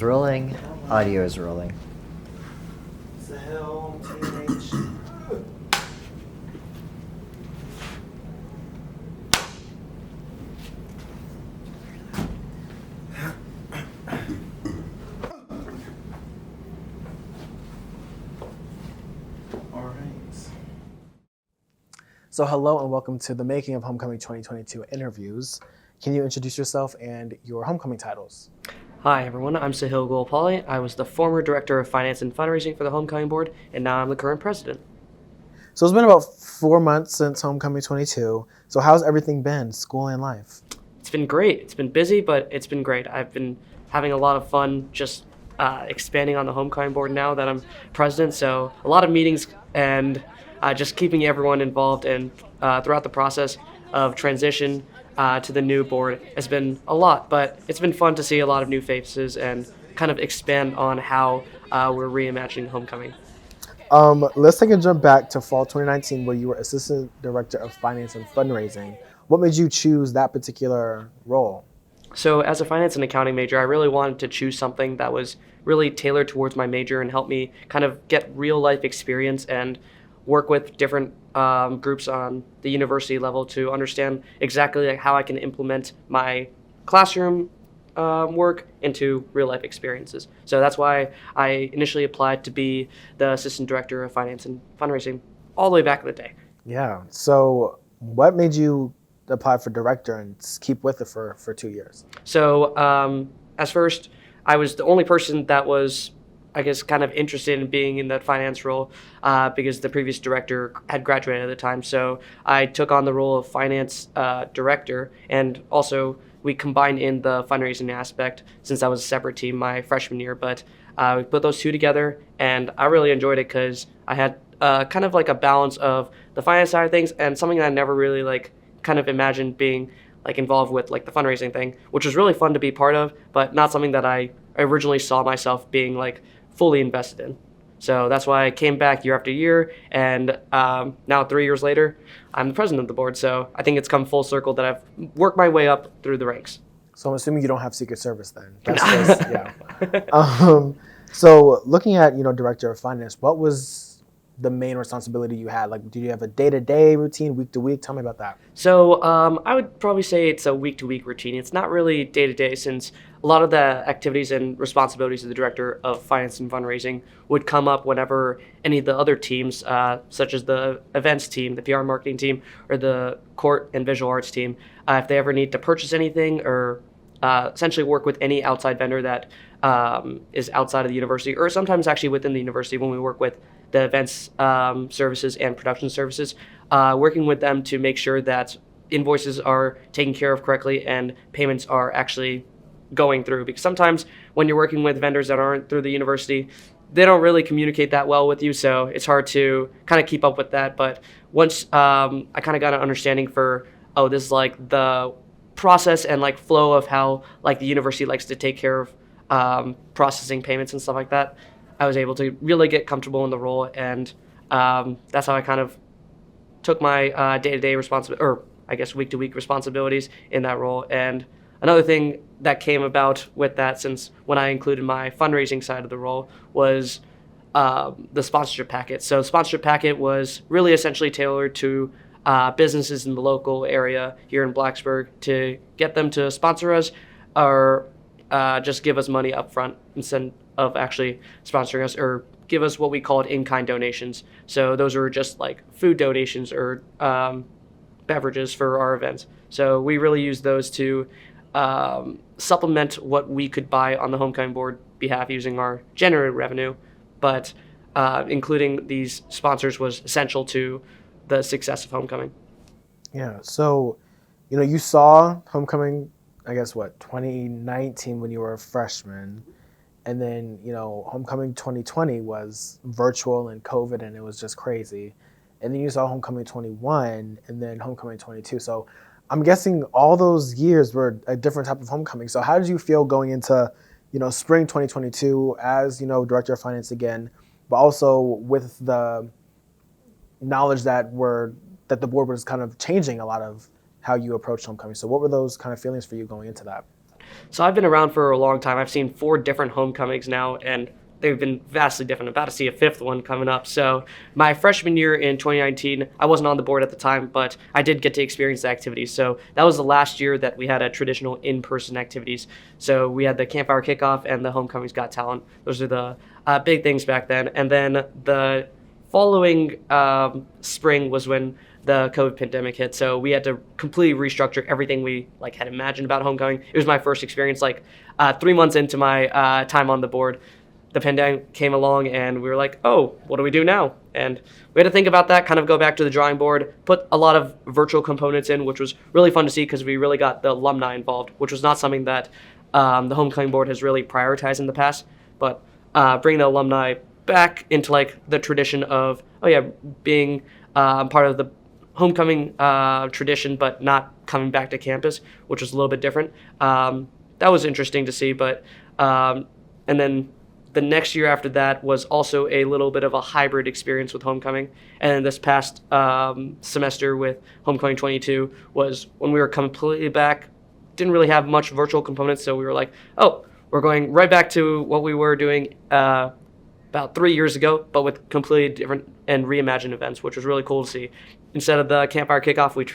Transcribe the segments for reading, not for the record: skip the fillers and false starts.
is rolling. Audio is rolling. Sahil, TNH. All right. So hello and welcome to the Making of Homecoming 2022 interviews. Can you introduce yourself and your homecoming titles? Hi everyone, I'm Sahil Gullapalli. I was the former Director of Finance and Fundraising for the Homecoming Board, and now I'm the current President. So it's been about 4 months since Homecoming 22. So how's everything been, school and life? It's been great. It's been busy, but it's been great. I've been having a lot of fun just expanding on the Homecoming Board now that I'm President, so a lot of meetings and just keeping everyone involved and throughout the process of transition to the new board has been a lot, but it's been fun to see a lot of new faces and kind of expand on how we're reimagining homecoming. Let's take a jump back to fall 2019 where you were Assistant Director of Finance and Fundraising. What made you choose that particular role? So as a finance and accounting major, I really wanted to choose something that was really tailored towards my major and help me kind of get real life experience and work with different groups on the university level to understand exactly how I can implement my classroom work into real life experiences. So that's why I initially applied to be the Assistant Director of Finance and Fundraising all the way back in the day. Yeah. So what made you apply for director and keep with it for 2 years? So as first, I was the only person that was, I guess, kind of interested in being in that finance role because the previous director had graduated at the time. So I took on the role of finance director, and also we combined in the fundraising aspect since I was a separate team my freshman year. But we put those two together, and I really enjoyed it because I had kind of like a balance of the finance side of things and something that I never really kind of imagined being involved with, like the fundraising thing, which was really fun to be part of, but not something that I originally saw myself being fully invested in. So that's why I came back year after year, and now 3 years later, I'm the president of the board. So I think it's come full circle that I've worked my way up through the ranks. So I'm assuming you don't have Secret Service then. That's just, yeah. So looking at, Director of Finance, what was the main responsibility you had? Did you have a day-to-day routine, week-to-week? Tell me about that. So I would probably say it's a week-to-week routine. It's not really day-to-day, since a lot of the activities and responsibilities of the Director of Finance and Fundraising would come up whenever any of the other teams, such as the events team, the PR marketing team, or the court and visual arts team, if they ever need to purchase anything or essentially work with any outside vendor that is outside of the university, or sometimes actually within the university when we work with the events services and production services, working with them to make sure that invoices are taken care of correctly and payments are actually going through. Because sometimes when you're working with vendors that aren't through the university, they don't really communicate that well with you, so it's hard to kind of keep up with that. But once I kind of got an understanding for, this is the process and flow of how the university likes to take care of processing payments and stuff like that, I was able to really get comfortable in the role, and that's how I kind of took my day-to-day responsibility, or I guess week-to-week responsibilities in that role. And another thing that came about with that, since when I included my fundraising side of the role, was the sponsorship packet. So the sponsorship packet was really essentially tailored to businesses in the local area here in Blacksburg to get them to sponsor us or just give us money up front instead of actually sponsoring us, or give us what we called in-kind donations. So those are just food donations or beverages for our events. So we really use those to supplement what we could buy on the Homecoming Board behalf using our generated revenue, but including these sponsors was essential to the success of Homecoming. Yeah, so, you saw Homecoming, 2019 when you were a freshman, and then, Homecoming 2020 was virtual and COVID, and it was just crazy. And then you saw Homecoming 21 and then Homecoming 22. So I'm guessing all those years were a different type of homecoming. So how did you feel going into, spring 2022 as, Director of Finance again, but also with the knowledge that the board was kind of changing a lot of how you approach homecoming? So what were those kind of feelings for you going into that? So I've been around for a long time. I've seen 4 different homecomings now, and they've been vastly different. I'm about to see a 5th one coming up. So my freshman year in 2019, I wasn't on the board at the time, but I did get to experience the activities. So that was the last year that we had a traditional in-person activities. So we had the campfire kickoff and the homecoming's got talent. Those are the big things back then. And then the following spring was when the COVID pandemic hit. So we had to completely restructure everything we had imagined about homecoming. It was my first experience, 3 months into my time on the board. The pandemic came along and we were like, oh, what do we do now? And we had to think about that, kind of go back to the drawing board, put a lot of virtual components in, which was really fun to see because we really got the alumni involved, which was not something that the homecoming board has really prioritized in the past. But bringing the alumni back into the tradition of, being part of the homecoming tradition, but not coming back to campus, which was a little bit different. That was interesting to see, but and then the next year after that was also a little bit of a hybrid experience with homecoming. And this past semester with homecoming 22 was when we were completely back, didn't really have much virtual components. So we were like, oh, we're going right back to what we were doing about 3 years ago, but with completely different and reimagined events, which was really cool to see. Instead of the campfire kickoff, we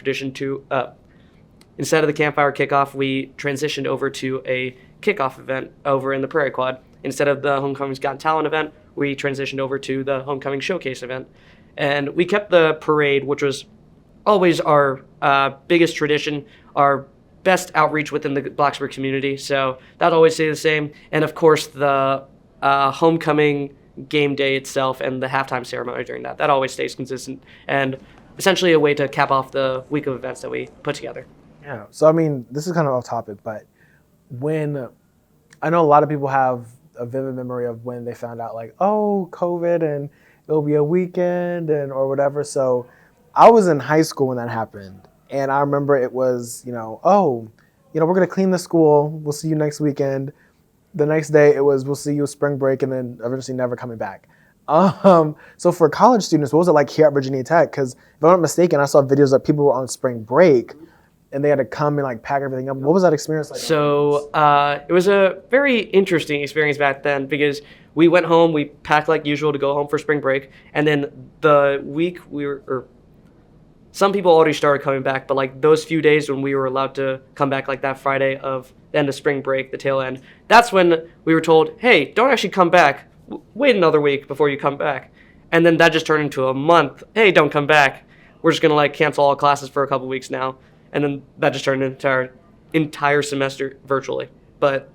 transitioned over to a kickoff event over in the Prairie Quad. Instead of the Homecoming's Got Talent event, we transitioned over to the Homecoming Showcase event. And we kept the parade, which was always our biggest tradition, our best outreach within the Blacksburg community. So that always stayed the same. And of course, the Homecoming game day itself and the halftime ceremony during that always stays consistent. And essentially a way to cap off the week of events that we put together. Yeah. So, I mean, this is kind of off topic, but when I know a lot of people have a vivid memory of when they found out COVID and it'll be a weekend or whatever. So I was in high school when that happened. And I remember it was, we're going to clean the school. We'll see you next weekend. The next day it was, we'll see you spring break and then eventually never coming back. So for college students, what was it like here at Virginia Tech? Because if I'm not mistaken, I saw videos that people were on spring break and they had to come and pack everything up. What was that experience like? So it was a very interesting experience back then because we went home, we packed like usual to go home for spring break, and then the week some people already started coming back, but those few days when we were allowed to come back, that Friday of the end of spring break, the tail end, that's when we were told, hey, don't actually come back. Wait another week before you come back. And then that just turned into a month. Hey, don't come back. We're just going to cancel all classes for a couple weeks now. And then that just turned into our entire semester virtually. But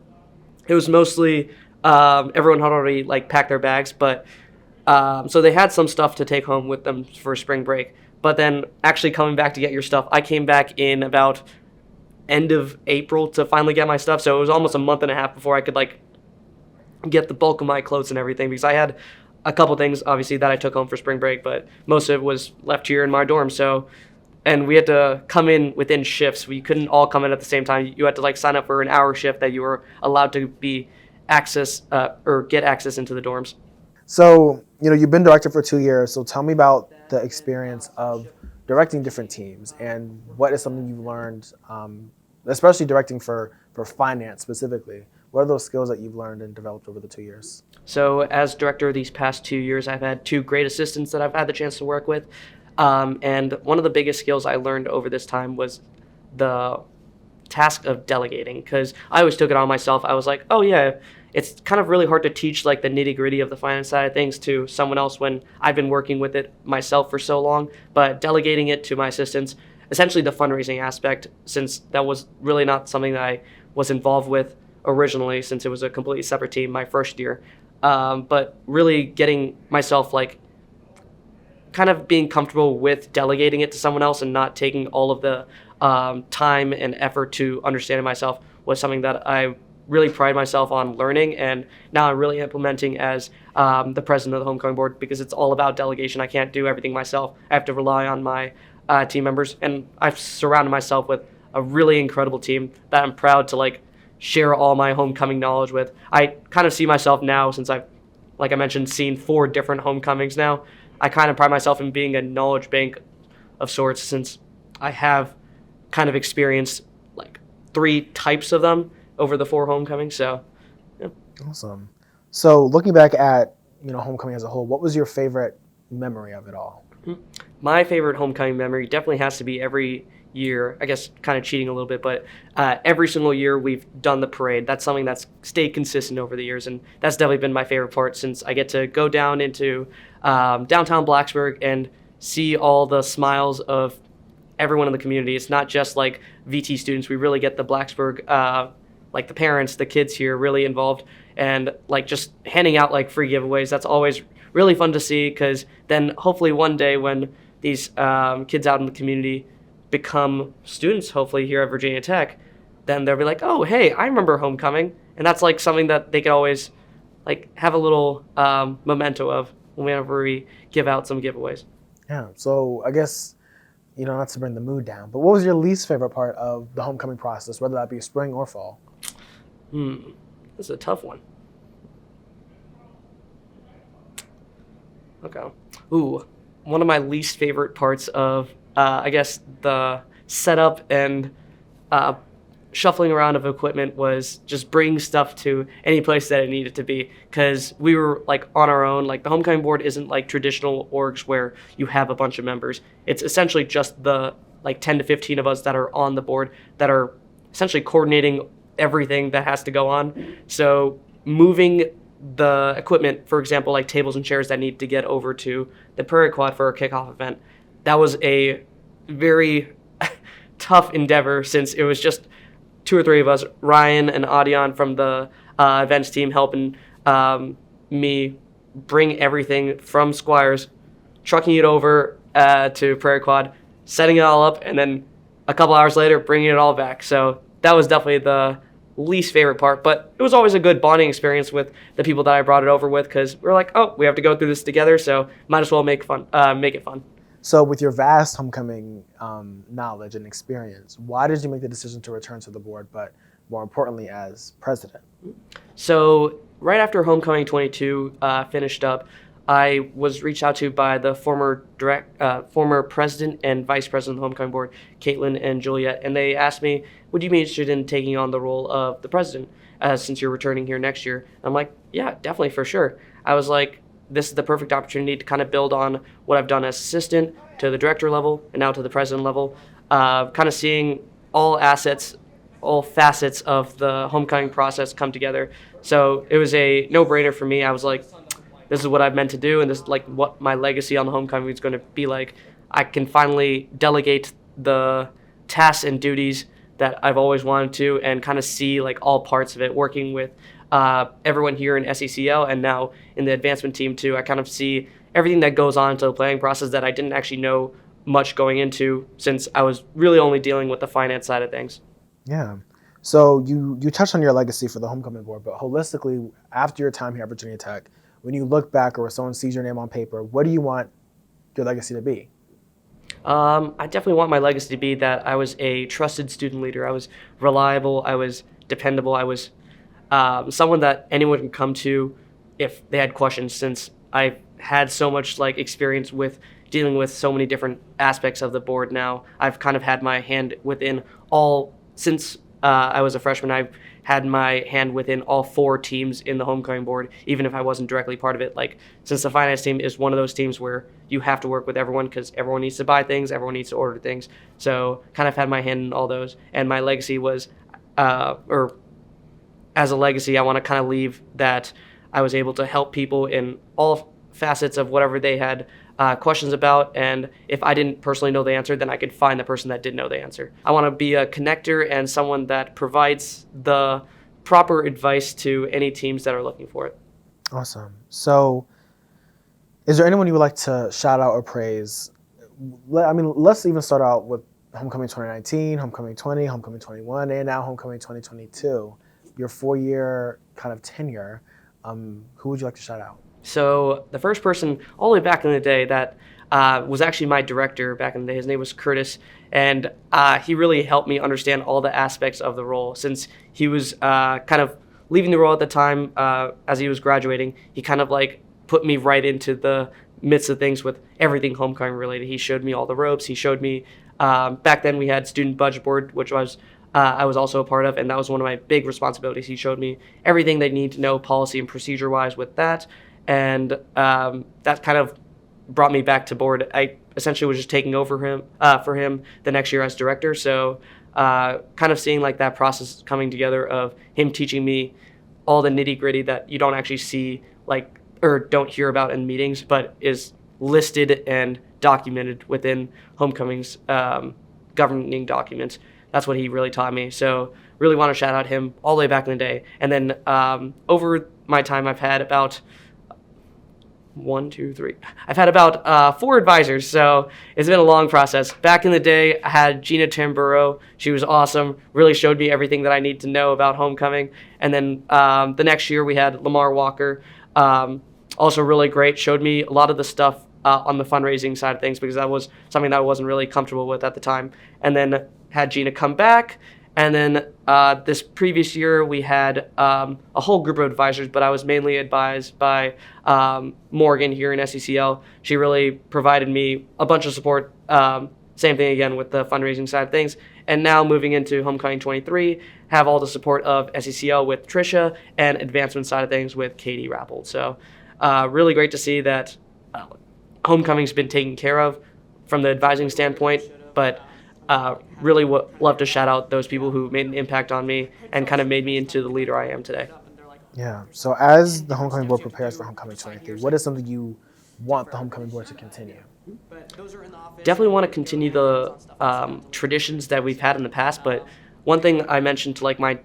it was mostly everyone had already packed their bags, but so they had some stuff to take home with them for spring break. But then actually coming back to get your stuff, I came back in about end of April to finally get my stuff. So it was almost a month and a half before I could get the bulk of my clothes and everything, because I had a couple things obviously that I took home for spring break, but most of it was left here in my dorm. So, and we had to come in within shifts. We couldn't all come in at the same time. You had to sign up for an hour shift that you were allowed to be get access into the dorms. So, you've been director for 2 years. So tell me about the experience of directing different teams and what is something you've learned, especially directing for finance specifically. What are those skills that you've learned and developed over the 2 years? So as director these past 2 years, I've had 2 great assistants that I've had the chance to work with. And one of the biggest skills I learned over this time was the task of delegating, because I always took it on myself. I was like, oh yeah, it's kind of really hard to teach the nitty gritty of the finance side of things to someone else when I've been working with it myself for so long. But delegating it to my assistants, essentially the fundraising aspect, since that was really not something that I was involved with originally, since it was a completely separate team my first year. But really getting myself kind of being comfortable with delegating it to someone else and not taking all of the time and effort to understand it myself was something that I really pride myself on learning, and now I'm really implementing as the president of the homecoming board, because it's all about delegation. I can't do everything myself. I have to rely on my team members, and I've surrounded myself with a really incredible team that I'm proud to share all my homecoming knowledge with. I kind of see myself now, since I've, like I mentioned, seen 4 different homecomings now, I kind of pride myself in being a knowledge bank of sorts, since I have kind of experienced 3 types of them over the 4 homecomings. So, yeah. Awesome. So looking back at, homecoming as a whole, what was your favorite memory of it all? My favorite homecoming memory definitely has to be every year, I guess kind of cheating a little bit, but every single year we've done the parade. That's something that's stayed consistent over the years, and that's definitely been my favorite part since I get to go down into downtown Blacksburg and see all the smiles of everyone in the community. It's not just like VT students. We really get the Blacksburg, like the parents, the kids here really involved, and like just handing out like free giveaways. That's always really fun to see, because then hopefully one day when these kids out in the community become students, hopefully here at Virginia Tech, then they'll be like, oh, hey, I remember homecoming. And that's like something that they can always like have a little memento of whenever we give out some giveaways. Yeah, so I guess, not to bring the mood down, but what was your least favorite part of the homecoming process, whether that be spring or fall? This is a tough one. Okay. Ooh, one of my least favorite parts of, I guess, the setup and shuffling around of equipment was just bringing stuff to any place that it needed to be, because we were like on our own. Like the homecoming board isn't like traditional orgs where you have a bunch of members. It's essentially just the like 10 to 15 of us that are on the board that are essentially coordinating everything that has to go on. So moving the equipment, for example, like tables and chairs that need to get over to the Prairie Quad for our kickoff event, that was a very tough endeavor, since it was just 2 or 3 of us, Ryan and Adion from the events team, helping me bring everything from Squires, trucking it over to Prairie Quad, setting it all up, and then a couple hours later bringing it all back. So that was definitely the least favorite part, but it was always a good bonding experience with the people that I brought it over with, because we're like, oh, we have to go through this together, so might as well make it fun. So with your vast homecoming knowledge and experience, why did you make the decision to return to the board, but more importantly as president? So right after homecoming 22 finished up, I was reached out to by the former president and vice president of the homecoming board, Caitlin and Juliet, and they asked me, would you be interested in taking on the role of the president since you're returning here next year? And I'm like, yeah, definitely, for sure. I was like, this is the perfect opportunity to kind of build on what I've done as assistant to the director level and now to the president level, kind of seeing all facets of the homecoming process come together. So it was a no-brainer for me. I was like, this is what I've meant to do, and this is like what my legacy on the homecoming is going to be like. I can finally delegate the tasks and duties that I've always wanted to, and kind of see like all parts of it, working with everyone here in SECL and now in the advancement team too. I kind of see everything that goes on into the planning process that I didn't actually know much going into, since I was really only dealing with the finance side of things. Yeah. So you touched on your legacy for the homecoming board, but holistically, after your time here at Virginia Tech, when you look back or someone sees your name on paper, what do you want your legacy to be? I definitely want my legacy to be that I was a trusted student leader. I was reliable. I was dependable. I was someone that anyone can come to if they had questions, since I've had so much like experience with dealing with so many different aspects of the board now. I've kind of had my hand within all, since I was a freshman, I've had my hand within all 4 teams in the homecoming board, even if I wasn't directly part of it. Like, since the finance team is one of those teams where you have to work with everyone, because everyone needs to buy things, everyone needs to order things. So kind of had my hand in all those. And my legacy was, or as a legacy, I want to kind of leave that I was able to help people in all facets of whatever they had questions about, and if I didn't personally know the answer, then I could find the person that did know the answer. I want to be a connector and someone that provides the proper advice to any teams that are looking for it. Awesome. So is there anyone you would like to shout out or praise? I mean, let's even start out with Homecoming 2019, Homecoming 20, Homecoming 21, and now Homecoming 2022. Your 4-year kind of tenure. Who would you like to shout out? So the first person all the way back in the day that was actually my director back in the day, his name was Curtis, and he really helped me understand all the aspects of the role. Since he was kind of leaving the role at the time as he was graduating, he kind of like put me right into the midst of things with everything homecoming related. He showed me all the ropes. He showed me, back then we had student budget board, which was I was also a part of, and that was one of my big responsibilities. He showed me everything they need to know policy and procedure wise with that, and that kind of brought me back to board. I essentially was just taking over for him the next year as director. So kind of seeing like that process coming together of him teaching me all the nitty gritty that you don't actually see like or don't hear about in meetings, but is listed and documented within Homecoming's governing documents. That's what he really taught me. So really want to shout out him all the way back in the day. And then over my time, I've had about 4 advisors, so it's been a long process. Back in the day, I had Gina Tamburo. She was awesome, really showed me everything that I need to know about Homecoming. And then the next year, we had Lamar Walker, also really great, showed me a lot of the stuff on the fundraising side of things, because that was something that I wasn't really comfortable with at the time. And then had Gina come back. And then this previous year, we had a whole group of advisors, but I was mainly advised by Morgan here in SECL. She really provided me a bunch of support. Same thing again with the fundraising side of things. And now moving into Homecoming 23, have all the support of SECL with Trisha and advancement side of things with Katie Rappold. So really great to see that Homecoming's been taken care of from the advising standpoint, but really love to shout out those people who made an impact on me and kind of made me into the leader I am today. Yeah. So as the Homecoming Board prepares for Homecoming 23, what is something you want the Homecoming Board to continue? Definitely want to continue the traditions that we've had in the past, but one thing I mentioned to like my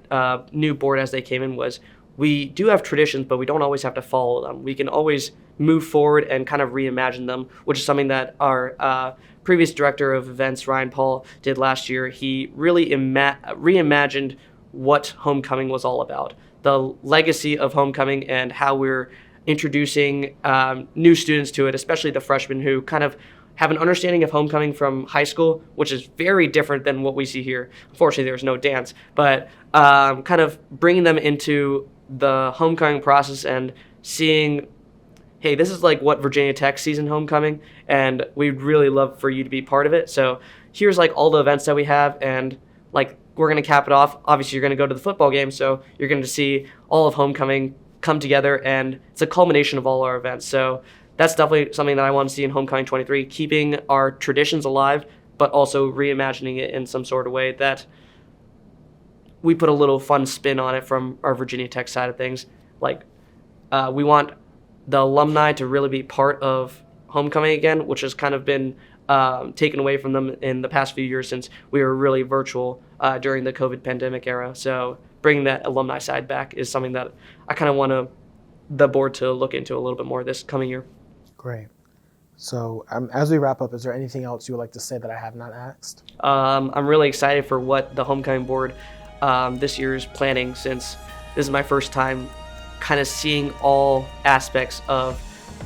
new board as they came in was we do have traditions, but we don't always have to follow them. We can always move forward and kind of reimagine them, which is something that our previous director of events, Ryan Paul, did last year. He really reimagined what Homecoming was all about, the legacy of Homecoming and how we're introducing new students to it, especially the freshmen who kind of have an understanding of Homecoming from high school, which is very different than what we see here. Unfortunately, there's no dance, but kind of bringing them into the Homecoming process and seeing, hey, this is like what Virginia Tech sees in Homecoming, and we'd really love for you to be part of it. So here's like all the events that we have, and like we're going to cap it off. Obviously, you're going to go to the football game, so you're going to see all of Homecoming come together, and it's a culmination of all our events. So that's definitely something that I want to see in Homecoming 23, keeping our traditions alive, but also reimagining it in some sort of way that we put a little fun spin on it from our Virginia Tech side of things. Like we want the alumni to really be part of Homecoming again, which has kind of been taken away from them in the past few years since we were really virtual during the COVID pandemic era. So bringing that alumni side back is something that I kind of want the board to look into a little bit more this coming year. Great. So as we wrap up, is there anything else you would like to say that I have not asked? I'm really excited for what the Homecoming board this year is planning, since this is my first time kind of seeing all aspects of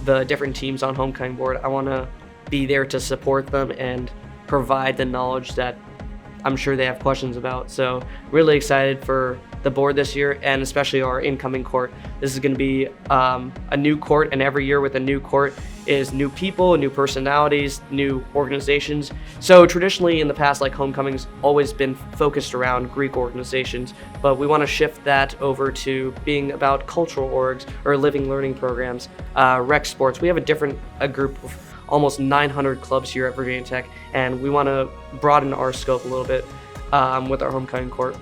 the different teams on Homecoming board. I want to be there to support them and provide the knowledge that I'm sure they have questions about. So really excited for the board this year, and especially our incoming court. This is going to be a new court, and every year with a new court is new people, new personalities, new organizations. So traditionally in the past, like Homecoming's always been focused around Greek organizations, but we want to shift that over to being about cultural orgs or living learning programs, rec sports. We have a group of almost 900 clubs here at Virginia Tech, and we want to broaden our scope a little bit with our Homecoming court.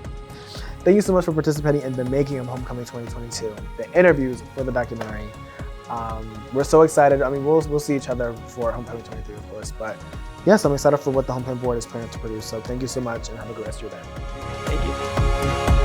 Thank you so much for participating in the making of Homecoming 2022, the interviews for the documentary. We're so excited. I mean, we'll see each other for Homecoming 23, of course, but yes, I'm excited for what the Homecoming board is planning to produce. So thank you so much, and have a good rest of your day. Thank you.